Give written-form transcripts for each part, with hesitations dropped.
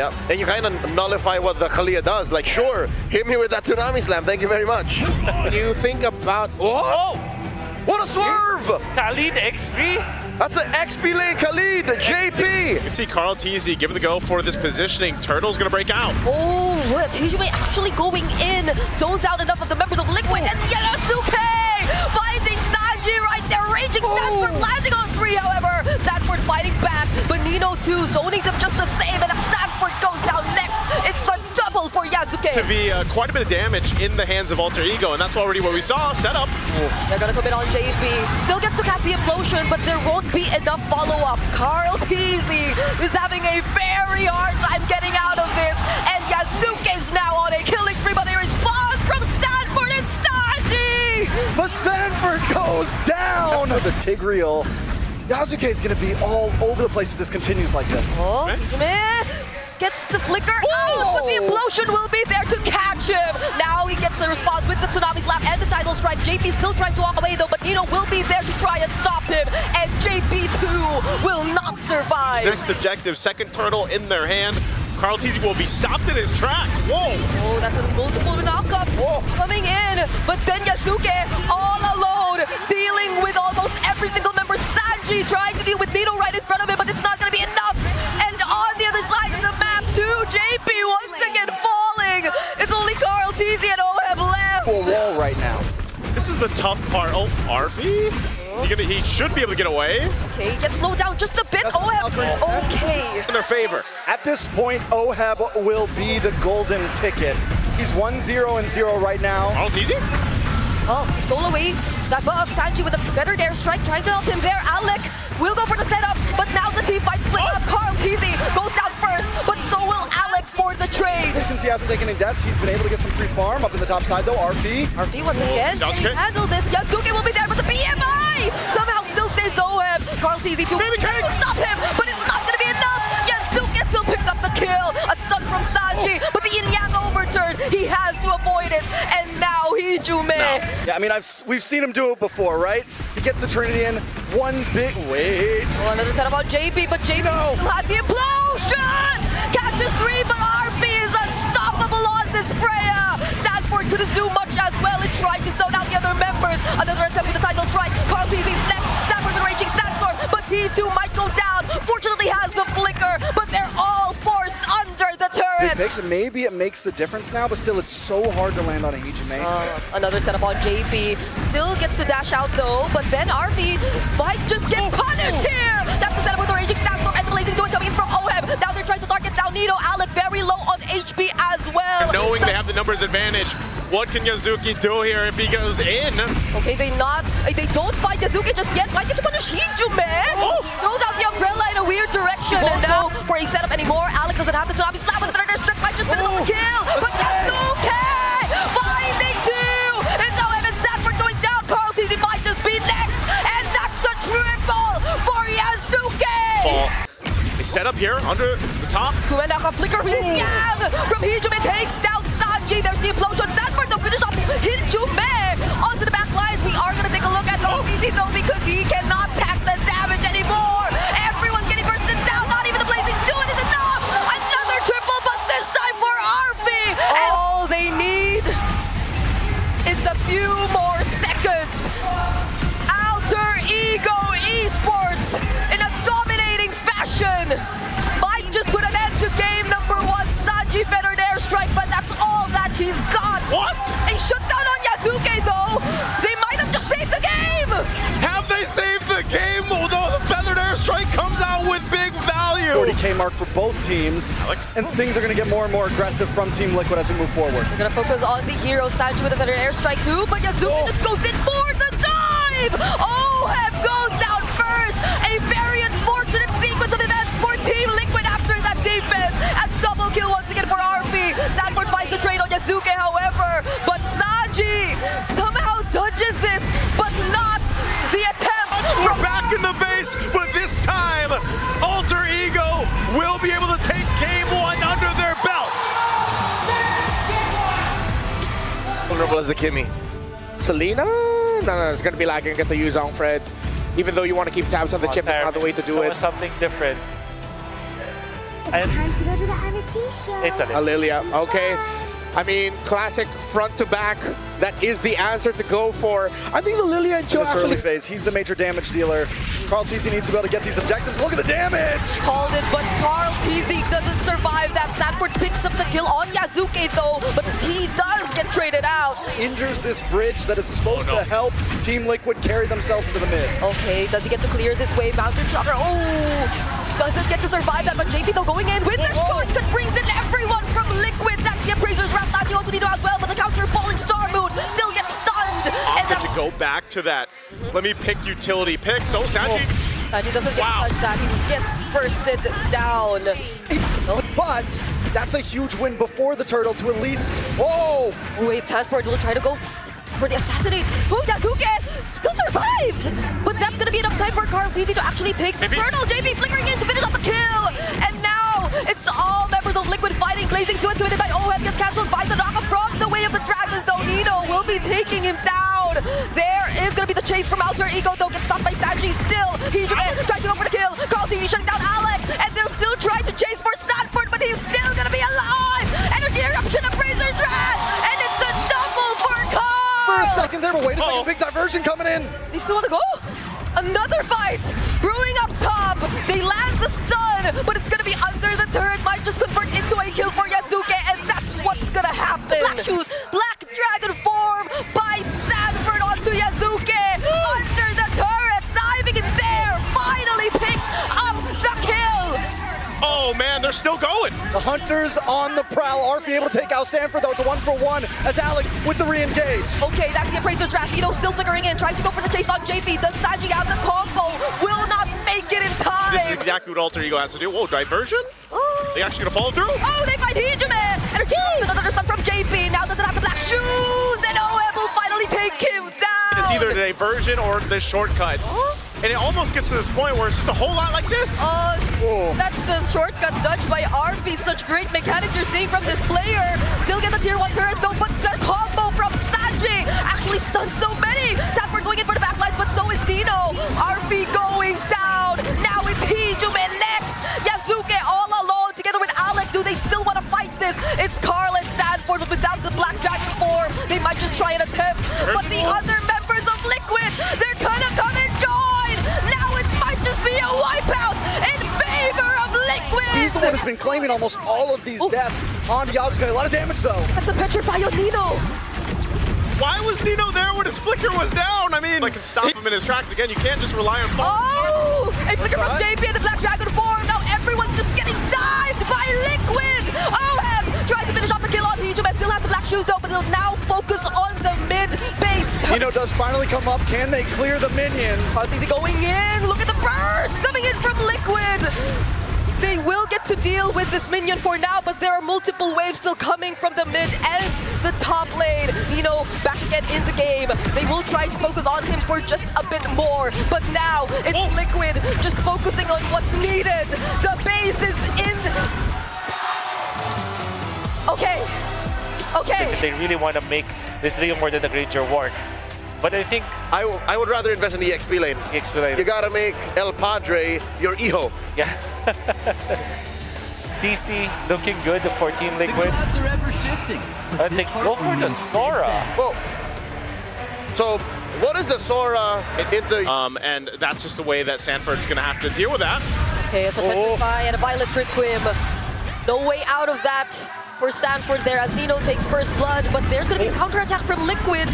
Yeah, and you kind of nullify what the Kalia does. Like, sure, hit me with that Tsunami Slam. Thank you very much. When you think about... Oh! What a swerve! Khalid XP? That's an XP lane Khalid, JP! You can see Carl TZ giving the go for this positioning. Turtle's gonna break out. Oh, with Hijime actually going in. Zones out enough of the members of Liquid, and Yanosuke finding Sanji right there. Raging Sanford landing on 3, however. Sanford fighting back, but Nino too, zoning them just the same, and as Sanford goes down next, it's a double for Yasuke. To be quite a bit of damage in the hands of Alter Ego, and that's already what we saw. Setup. They're gonna commit on JP. Still gets to cast the implosion, but there won't be enough follow-up. Carl TZ is having a very hard time getting out of this, and Yasuke's now on a killing spree, but a response from Sanford and Sanji! But Sanford goes down! The Tigreal. Yasuke is going to be all over the place if this continues like this. Oh, Hijime gets the flicker out, but the implosion will be there to catch him. Now he gets the response with the Tsunami Slap and the Tidal Strike. JP still trying to walk away though, but Nino will be there to try and stop him, and JP too will not survive. Next objective, second turtle in their hand. Carl TZ will be stopped in his tracks. Whoa! Oh, that's a multiple knockup coming in, but then Yasuke all alone, dealing with almost every single member. Sanji trying to deal with Nino right in front of him, but it's not going to be enough. And on the other side of the map too, JP once again falling. It's only Carl TZ and OHEB left. Full wall right now. This is the tough part. Oh, Arfi? He should be able to get away. Okay, he gets slowed down just a bit. That's OHEB, okay. In their favor. At this point, OHEB will be the golden ticket. He's 1-0-0 right now. Carl TZ? Oh, he stole away that buff. Sanji with a better airstrike, trying to help him there. Alec will go for the setup, but now the team fight split up. Carl TZ goes down first, but so will Alec for the trade. Since he hasn't taken any deaths, he's been able to get some free farm up in the top side though. RP once again, can he handle this? Yasuke will be there, but the BMI somehow still saves OHEB. Carl TZ too, trying to stop him, but it's not going to be enough. Yasuke still picks up the kill. A stun from Sanji, but the yin-yang overturn, he has to avoid it, and now Hijime. Yeah, I mean, we've seen him do it before, right? He gets the Trinity in, one big, wait. Oh, another setup on JP, but JP still has the implosion! Catches 3, but RP is unstoppable on this Freya! Sanford couldn't do much as well in trying to zone out the other members. Another attempt with the Tidal Strike. Carl TZ's next. Sanford with Raging Sandstorm, but he too might go down. Fortunately has the flicker, but they're all forced under the turret. Maybe it makes the difference now, but still it's so hard to land on a Hijime. Another setup on JP. Still gets to dash out though, but then RV might just get punished here. That's the setup with the Raging Sandstorm and the Blazing Twin coming in from OHEB. Now they're trying to target down Nino. Alec very low on HP as well. Knowing they have the numbers advantage, what can Yazuki do here if he goes in? Okay, they don't fight Yazuki just yet. Might get to punish Hijime. Throws out the umbrella in a weird direction. And now for a setup anymore, Alec doesn't have the Tsunami Slap with another strip. Might just finish off the kill. But Yazuki finding 2. It's OHEB and Sanford going down. Carl TZ might just be next. And that's a triple for Yazuki. Fall. They set up here under the top. Kumenaka flicker from Hijime takes down Sanji. There's the implosion. Sanford to finish off Hijime onto the back lines. We are going to take a look at OPC though because he cannot tack the damage anymore. Everyone's getting bursted down. Not even the Blazing Duet is enough. Another triple, but this time for Arfi. All they need is a few more seconds. Alter Ego Esports in a dominating fashion might just put an end to game number 1. Sanji feathered airstrike, but that's all that he's got. What? A shutdown on Yasuke though. They might have just saved the game. Have they saved the game? Although the feathered airstrike comes out with big value. 40K mark for both teams, and things are going to get more and more aggressive from Team Liquid as we move forward. We're going to focus on the hero. Sanji with a feathered airstrike too, but Yasuke just goes in for the dive. OHEB goes down first. A very unfortunate sequence of events for Team Liquid after that defense. A double kill once again for RP. Sanford finds the trade on Yasuke, however, but Sanji somehow dodges this, but not the attempt. We're back in the base, but this time, Alter Ego will be able to take game 1 under their belt. Vulnerable as the Kimmy. Selena? No, it's going to be lagging against the Yuzong, Fred. Even though you want to keep tabs on the chip, it's not the way to do That it. was something different. And Time to go to the Amitisha. it's a Lilia, okay. I mean, classic front to back. That is the answer to go for. I think the Lilia and In Joe this early actually... phase, he's the major damage dealer. Carl TZ needs to be able to get these objectives. Look at the damage! Called it, but Carl TZ doesn't survive that. Sanford picks up the kill on Yazuke though, but he does get traded out. Injures this bridge that is supposed to help Team Liquid carry themselves into the mid. Okay, does he get to clear this wave? Mountain Shocker, oh! Doesn't get to survive that, but JP though going in with the shortcut brings in everyone from Liquid. That's the Appraiser's wrap, latching onto Nino as well, but the counter falling Star Moon still gets stunned. And Opted that's... to go back to that. Let me pick utility pick. So Sanji, Sanji doesn't get to touch that, he gets bursted down. But that's a huge win before the turtle to at least... Oh! Wait, Sanford will try to go for the assassinate. Yazuke still survives! But that's gonna be enough time for Carl TZ to actually take the turtle. JP flickering in to finish off the kill! And now it's all members of Liquid fighting, glazing to it, committed by OM, gets cancelled by the knockup from the way of the dragon, though Nino will be taking him down. There is gonna be the chase from Alter Ego, though, gets stopped by Sanji still. He's trying to go for the kill. Carl TZ shutting down Alec, and they'll still try to chase for Sanford, but he's still gonna be alive! Energy eruption of Razor's Wrath, and it's a double for Carl! For a second there, but wait a second, big diversion coming in. They still want to go? Another fight! Brewing up top! They land the stun, but it's gonna be under the turret. Might just convert into a kill for Yazuke, and that's what's gonna happen. Black shoes, Black Dragon form by Sanford onto Yazuke! Under the turret, diving in there, finally picks up the kill! oh man, they're still going. The Hunters on the prowl. Arfi able to take out Sanford, though. It's a 1-for-1 as Alec with the re-engage. Okay, that's the Appraiser's Wrath. Nino still flickering in, trying to go for the chase on JP. Does Sanji have the combo? Will not make it in time. This is exactly what Alter Ego has to do. Whoa, diversion? They actually gonna follow through? Oh, they find Hijuman! Energy! Another stun from JP. Now doesn't have the black shoes, and OM will finally take him down. It's either the diversion or the shortcut. And it almost gets to this point where it's just a whole lot like this. That's the shortcut dodge by RP. Such great mechanics you're seeing from this player. Still get the tier 1 turret though, but the combo from Sanji actually stuns so many. Sanford going in for the backlines, but so is Nino. RP going down. Now it's Hijuman next. Yazuke all alone together with Alec. Do they still want to fight this? It's Carl and Sanford, but without the Black Dragon form, they might just try and attempt. But the other members of Liquid, they're gonna come and join. Now it might just be a wipeout in favor of Liquid. He's the one who's been claiming almost all of these deaths on Yazuke. A lot of damage, though. That's a petrify on Nino. Why was Nino there when his flicker was down? I mean, like, can stop him in his tracks again. You can't just rely on fall. Oh! A flicker from JP and the Black Dragon form. Now everyone's just getting dived by Liquid. OM tries to finish off the kill on Hijuman. Still has the black shoes though, but they'll now focus on the mid base. Nino does finally come up. Can they clear the minions? Easy going in. Look at the burst coming in from Liquid. They will get to deal with this minion for now, but there are multiple waves still coming from the mid and the top lane. Nino back again in the game. They will try to focus on him for just a bit more, but now it's Liquid just focusing on what's needed. The base is in. Okay. If they really want to make this League more than a Granger work. But I think I would rather invest in the EXP lane. EXP lane. You gotta make El Padre your hijo. Yeah. CC looking good, the 14 Liquid. The clouds are ever shifting. But they go for the Sora. Well, so what is the Sora into? And that's just the way that Sanford's gonna have to deal with that. Okay, it's a petrify and a violet for Quim. No way out of that for Sanford there as Nino takes first blood, but there's gonna be a counterattack from Liquid.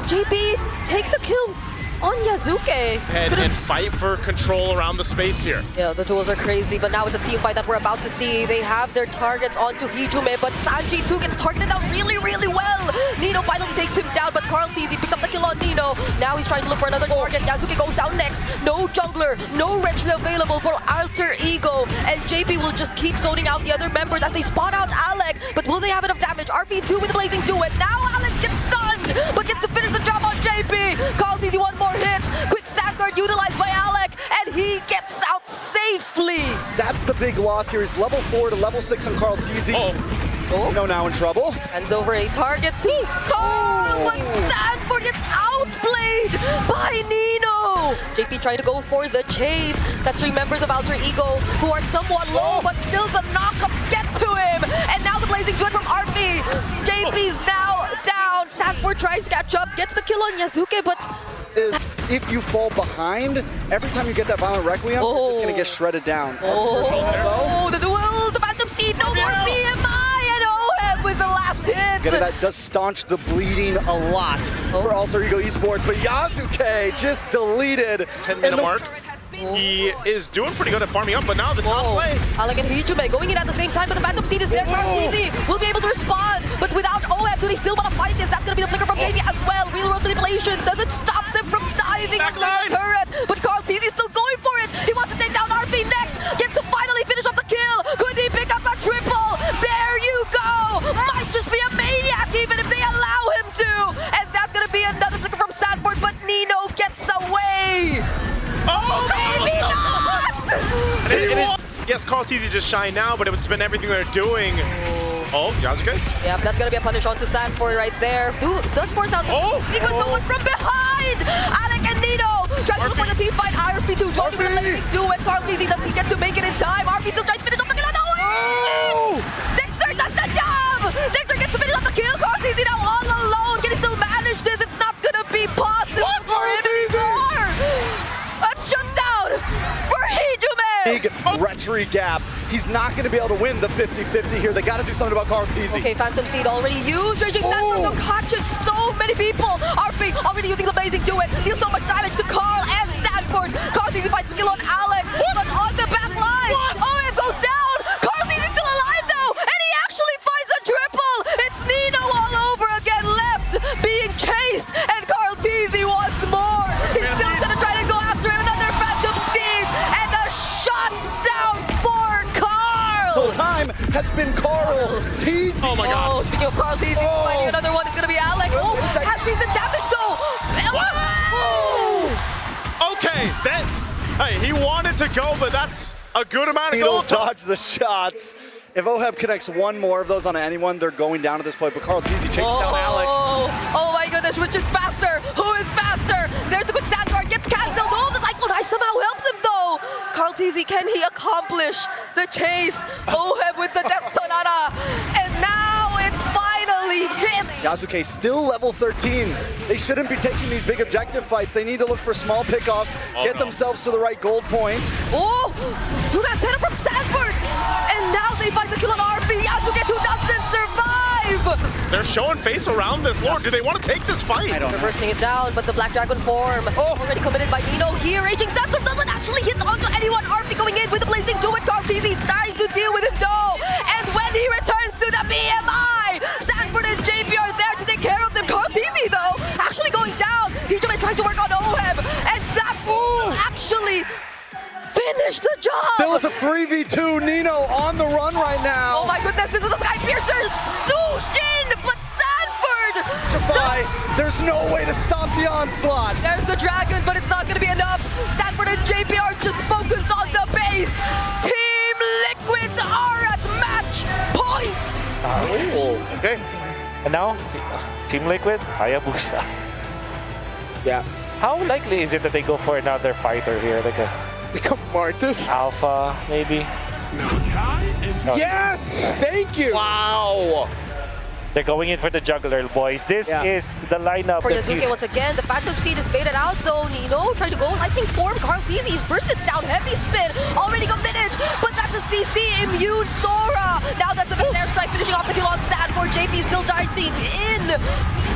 JP takes the kill on Yazuke. And fight for control around the space here. Yeah, the tools are crazy, but now it's a team fight that we're about to see. They have their targets onto Hijume, but Sanji too gets targeted out really, really well. Nino finally takes him down, but Carl TZ picks up the kill on Nino. Now he's trying to look for another target. Yazuke goes down next. No jungler, no retry available for Alter Ego, and JP will just keep zoning out the other members as they spot out Alec, but will they have enough damage? RV2 with the blazing duet. Now Alex gets stunned, but gets to finish the job on JP. Carl TZ one more hit. Quick safeguard utilized by Alec, and he gets out safely. That's the big loss here. He's level 4 to level 6 on Carl TZ. Nino now in trouble. Hands over a target to Carl, but Sanford gets outplayed by Nino. JP trying to go for the chase. That's 3 members of Alter Ego who are somewhat low, but still the knockups get to him. And now the blazing duet from RP. JP's now down. Sanford tries to catch up, gets the kill on Yasuke, but Is if you fall behind, every time you get that violent requiem, you're just gonna get shredded down. oh, the duel, the Phantom Steed, no more BMI, and OM with the last hit. Again, that does staunch the bleeding a lot for Alter Ego Esports, but Yasuke just deleted. 10-minute mark. He is doing pretty good at farming up, but now the top play. Alec and Hijume going in at the same time, but the Phantom Steed is there. Easy will be able to respond, but without OM, do they still want to fight this? That's going to be the flicker from Baby as well. Real world manipulation doesn't stop them from diving into the turret, but Carl Teasy still going for it. He wants to take down RP next, gets to finally finish off the kill. Could he pick up a triple? There you go. Might just be a maniac even if they allow him to. And that's going to be another flicker from Sanford, but Nino gets away. Oh, maybe not! Yes, Carl Teasy just shined now, but it's been everything they're doing. Oh, Yasuke. Yep, that's gonna be a punish onto Sanford right there. Does force out the Eagle going from behind! Alec and Nino trying to look for the team fight. RP2 joining with the letting do it. Carl Teasy, does he get to make it in time? RP still trying to finish off the kill. No! Dexter does the job! Dexter gets to finish off the kill. Carl Teasy now all alone. Can he still manage this? It's not gonna be possible for him anymore! Let's shut down for Hijume! Big retry gap. He's not going to be able to win the 50-50 here. They got to do something about Carl Teasy. Okay, Phantom Steed already used. Raging Sanford who catches so many people. RP already using the blazing duet. Deals so much damage to Carl and Sanford. Carl Teasy fights skill on Alec, but on the back line, OM goes down. Carl Teasy still alive though, and he actually finds a triple. It's Nino all over again left, being chased, and Carl Teasy once more. He's still gonna try to go after another Phantom Steed, and a shot down for Carl. The whole time has been Carl Teasy. Oh my God. Oh, speaking of Carl Teasy, finding another one is gonna be Alec. Oh, has decent damage though. Oh! Okay, hey, he wanted to go, but that's a good amount of Needles gold. dodge the shots. If OHEB connects one more of those on anyone, they're going down at this point. But Carl Teasy chasing down Alec. Oh my goodness, which is faster? Who is faster? There's the quick sand guard, gets cancelled. Oh, the Cyclone Ice somehow helps him though. Carl Teasy, can he accomplish the chase? OHEB with the Death Sonata. And now it finally hits. Yasuke still level 13. They shouldn't be taking these big objective fights. They need to look for small pickoffs, get themselves to the right gold point. Oh, 2-man setup from Sanford. And now they find the kill on RP. Yasuke 2000 survive. They're showing face around this. Lord, do they want to take this fight? I don't know. Reversing it down, but the Black Dragon form already committed by Nino here. Raging Sandstorm doesn't actually hit onto anyone. RP going in with the blazing duet. Carl Teasy trying to deal with him though. And when he returns to the BMI, Sanford and JP are there to take care of them. Carl Teasy though, actually going down. Hijume trying to work on OHEB, and that's actually finish the job. Still is a 3v2. Nino on the run right now. Oh my goodness, this is a Sky Piercer. Sushin, but Sanford. There's no way to stop the onslaught. There's the dragon, but it's not going to be enough. Sanford and JP are just focused on the base. Team Liquid are at match point. Okay. And now, Team Liquid, Hayabusa. Yeah. How likely is it that they go for another fighter here? Like a Become Martis. Alpha, maybe? No. Yes! Thank you! Wow. They're going in for the juggler, boys. This is the lineup. For that Yasuke once again, the Phantom Steed is baited out though. Nino trying to go lightning form. Carl Teasy bursted down heavy spin. Already committed, but that's a CC immune Sora. Now that's the Air Strike finishing off the kill on Sanford. JP still diving in,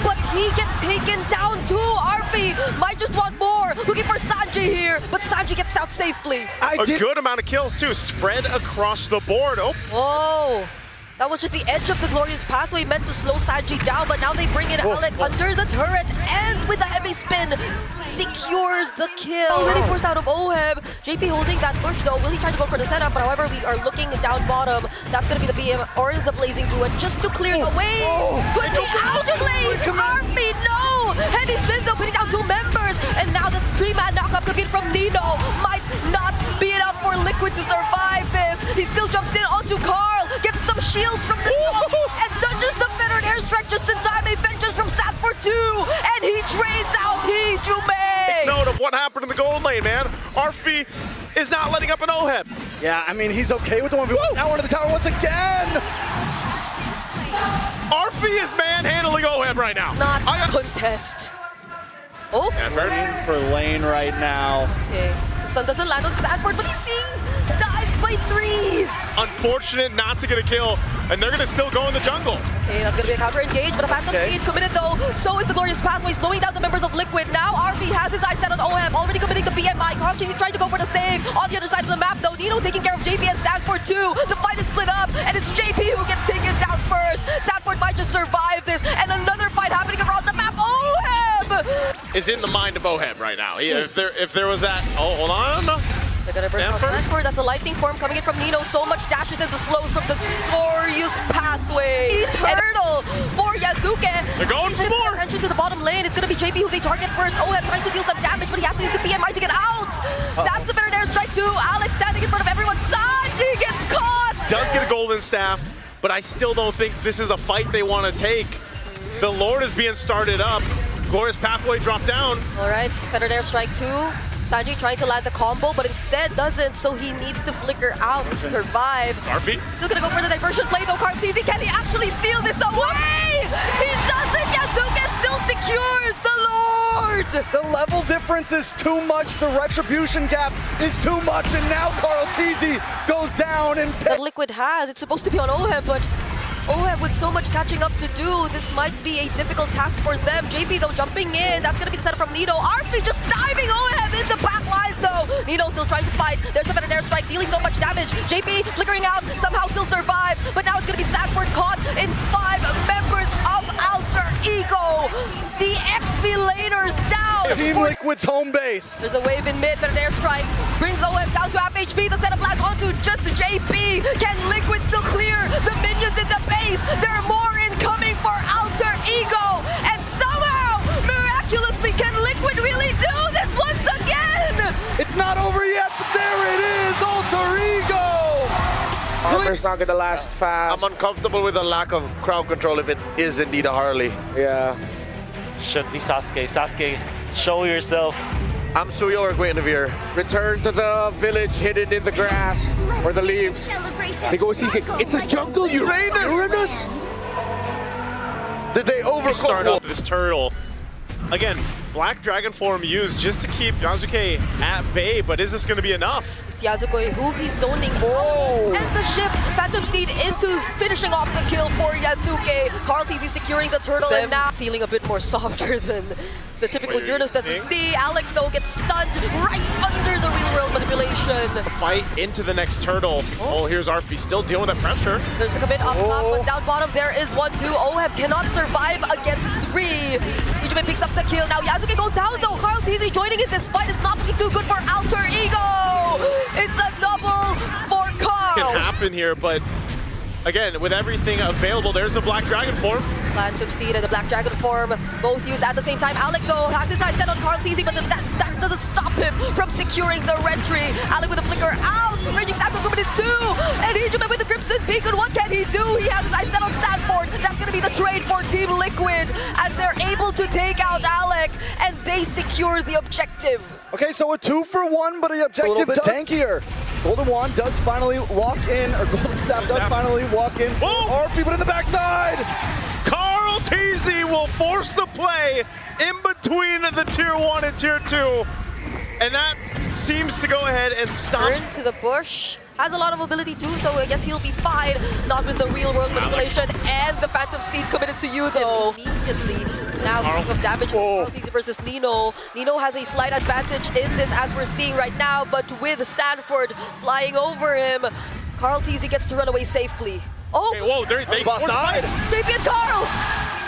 but he gets taken down too. RP might just want more. Looking for Sanji here, but Sanji gets out safely. A good amount of kills too, spread across the board. Oh. Whoa. That was just the edge of the glorious pathway meant to slow Sanji down, but now they bring in Alec under the turret and with a heavy spin secures the kill. Already forced out of OHEB. JP holding that push though. Will he try to go for the setup? But however, we are looking down bottom. That's going to be the BM or the Blazing Duet just to clear the way. Could be outplayed. RP, no! Heavy spin though, putting down 2 members. And now that's 3-man knockup compete from Nino. Might not be enough for Liquid to survive this. He still jumps in onto Carl. Gets some shields from the top and dodges the fettered airstrike just in time. A vengeance from Sanford too, and he trades out Hijume. Note of what happened in the lane, man. Arfi is not letting up an OHEB. Yeah, I mean, he's okay with the 1v1. Now under the tower once again. Arfi is manhandling OHEB right now. Not contest. Oh, In for lane right now. okay. The stun doesn't land on Sanford, but he's being dived by 3. Unfortunate not to get a kill, and they're gonna still go in the jungle. Okay, that's gonna be a counter engage, but a Phantom Speed committed though. So is the Glorious Pathway, slowing down the members of Liquid. Now RV has his eyes set on OM, already committing the BMI. He's trying to go for the save. On the other side of the map though, Nino taking care of JP and Sanford too. The fight is split up, and it's JP who gets taken down first. Sanford might just survive this, and another fight happening across the map. OM Is in the mind of OHEB right now. If there was that, oh, hold on. they're gonna burst across Sanford. That's a lightning form coming in from Nino. So much dashes and the slows from the Glorious Pathway. Eternal for Yazuke. They're going for more. Attention to the bottom lane. It's gonna be JP who they target first. OM trying to deal some damage, but he has to use the BMI to get out. That's the better air strike too. Alex standing in front of everyone. Sanji gets caught. Does get a golden staff, but I still don't think this is a fight they want to take. The Lord is being started up. Glorious Pathway dropped down. All right, better air strike too. Sanji trying to land the combo, but instead doesn't, so he needs to flicker out to survive. Arfi. Still gonna go for the diversion play though, Kartizi. Can he actually steal this away? He doesn't! Yazuke still secures the Lord! The level difference is too much. The retribution gap is too much. And now Carl Teasy goes down and That Liquid has, it's supposed to be on OHEB, but OHEB with so much catching up to do, this might be a difficult task for them. JP though jumping in, that's gonna be the setup from Nino. Arfi just diving OHEB in the back lines though. Nino still trying to fight. There's the better air strike, dealing so much damage. JP flickering out, somehow still survives, but now it's gonna be Sanford caught in 5 members of Alter Ego. The XP laners down. Team Liquid's home base. There's a wave in mid, better air strike. Brings OM down to half HP. The setup lands onto just JP. Can Liquid still clear the minions in the base? There are more incoming for Alter Ego. And somehow, miraculously, can Liquid really do this once again? It's not over yet, but there it is. Alter Ego. Armor's not gonna last fast. I'm uncomfortable with the lack of crowd control if it is indeed a Harley. Yeah. Should be Sasuke. Sasuke, show yourself. I'm Suyo or Guinevere. Return to the village hidden in the grass or the leaves. They go easy. It's a jungle, Uranus. Did they Start overclock? up this turtle. Again, Black Dragon form used just to keep Yazuke at bay, but is this going to be enough? It's Yazuke who he's zoning out. And the shift, Phantom Steed into finishing off the kill for Yazuke. Carl TZ securing the turtle and now feeling a bit more softer than the typical Uranus that we see. Alec though gets stunned right under the real world manipulation. Fight into the next turtle. Oh, here's Arfi still dealing with that pressure. There's a commit up top, but down bottom there is 1-2. OHEB cannot survive against 3. Ijume picks up the kill. Now Yazuke goes down though. Carl TZ joining in this fight is not looking too good for Alter Ego. It's a double for Carl. Can happen here, but again, with everything available, there's a Black Dragon form. Phantom Steed and the Black Dragon form, both used at the same time. Alec though has his eyes set on Carl TZ, but that doesn't stop him from securing the retry. Alec with a flicker out, Raging Snap moving in 2, and Ijume with the Crimson Beacon. What can he do? He has his eyes set on Sanford. That's gonna be the trade for Team Liquid as they're able to take out Alec, and they secure the objective. Okay, so a 2-for-1, but the objective a little bit tankier. Golden Wand does finally walk in, or Golden Staff does finally walk in. Arfi, but in the backside. Carl TZ will force the play in between the tier 1 and tier 2. And that seems to go ahead and stop. Turn to the bush. Has a lot of ability too, so I guess he'll be fine. Not with the real world manipulation and the Phantom Steed committed to you though. Immediately. Now speaking of damage Carl TZ versus Nino. Nino has a slight advantage in this as we're seeing right now, but with Sanford flying over him, Carl TZ gets to run away safely. Oh! Okay, whoa, they Offside. JP and Carl!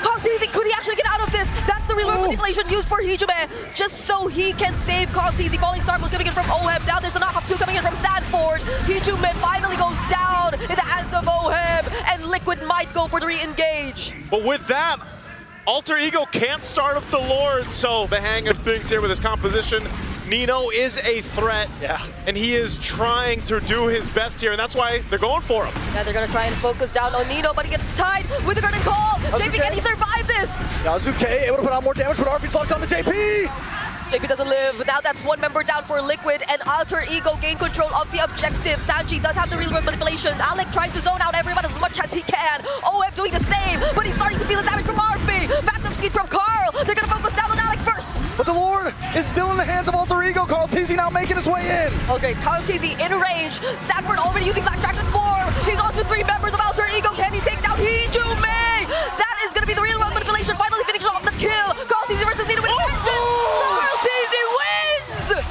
Carl TZ, could he actually get out of this? That's the real world manipulation used for Hijume, just so he can save Carl TZ. Falling Star coming in from OHEB. Now there's a knock-up 2 coming in from Sanford. Hijume finally goes down in the hands of OHEB, and Liquid might go for the re-engage. But with that, Alter Ego can't start up the Lord, so the hang of things here with his composition. Nino is a threat, and he is trying to do his best here, and that's why they're going for him. Yeah, they're gonna try and focus down on Nino, but he gets tied with the Garden Call. JP, can he survive this? Yazuke able to put out more damage, but Arfi's locked on to JP. JP doesn't live, but now that's one member down for Liquid, and Alter Ego gain control of the objective. Sanji does have the real world manipulation. Alec trying to zone out everyone as much as he can. OF doing the same, but he's starting to feel the damage from Arfi. Phantom Seed from Carl. They're gonna focus down on Alec first. But the Lord is still in the hands of Alter Ego. Carl TZ now making his way in. Okay, Carl TZ in range. Sanford already using Black Dragon 4. He's on to 3 members of Alter Ego. Can he take down Hijume? That is gonna be the real world manipulation. Finally finishing off the kill. Carl TZ versus Nino with vengeance. Carl TZ wins!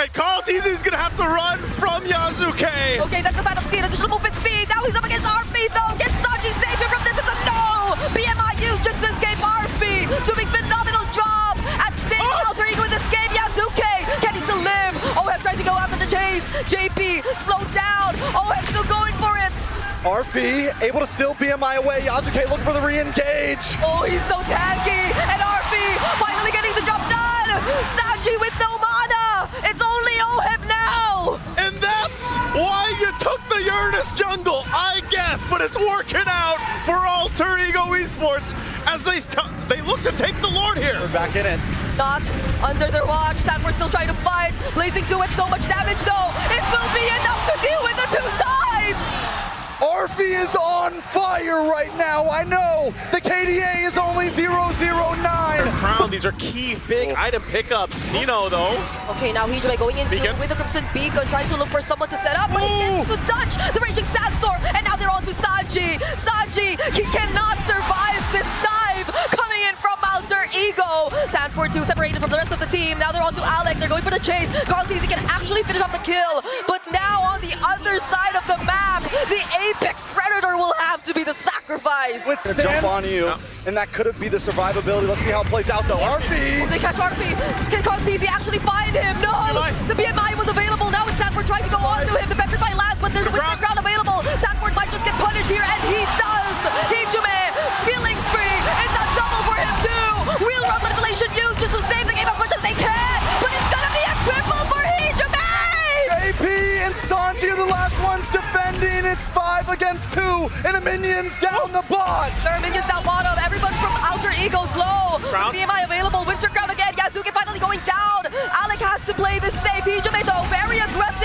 And Carl TZ is gonna have to run from Yasuke. Okay, that's the Phantom Seed, additional movement speed. Now he's up against Arfi though. Can Sanji save him from this? It's a no! BMI used just to escape Arfi. Doing phenomenal job at saving Alter Ego in this game. Yasuke, can he still live? OF trying to go after the chase. JP, slow down. OF still going for it. Arfi able to still BMI away. Yasuke looking for the re-engage. Oh, he's so tanky. And Arfi finally getting the job done. Sanji with no mana. It's only OF now. And that's why you took the Uranus jungle, I guess, but it's working out for Alter Ego Esports as they look to take the Lord here. We're back in it. Not under their watch. Sanford still trying to fight. Blazing 2 with so much damage though. It will be enough to deal with the 2 sides. Arfi is on fire right now. I know the KDA is only 009. Crown, these are key big item pickups. Nino though. Okay, now Hijume going into Beacon. with the Crimson Beacon, trying to look for someone to set up, but he gets to dodge the Raging Sandstorm, and now they're on to Sanji. Sanji, he cannot survive this dive coming in from Alter Ego. Sanford 2 separated from the rest of the team. Now they're on to Alec. They're going for the chase. Carl TZ can actually finish off the kill, but now on the other side of the map, the Apex Predator will have to be the sacrifice. With jump on you, and that could be the survivability. Let's see how it plays out though. Arfi! They catch Arfi. Can Carl TZ actually find him? No! The BMI was available. Now it's Sanford trying to go on to him. The Petrify lands, but there's a winter ground available. Sanford might just get punished here, and he does! Hijume, killing spree. It's a double for him too. Real run manipulation used just to save the game as much as they can, but it's gonna be a triple for Hijume! AP and Sanji are the last ones defending. It's 5 against 2, and the minions down the bot. There are minions down bottom. Everyone from Alter Ego's low. Crown. BMI available. Winter Crown again. Yasuke finally going down. Alec has to play this safe. Hijume though, very aggressive.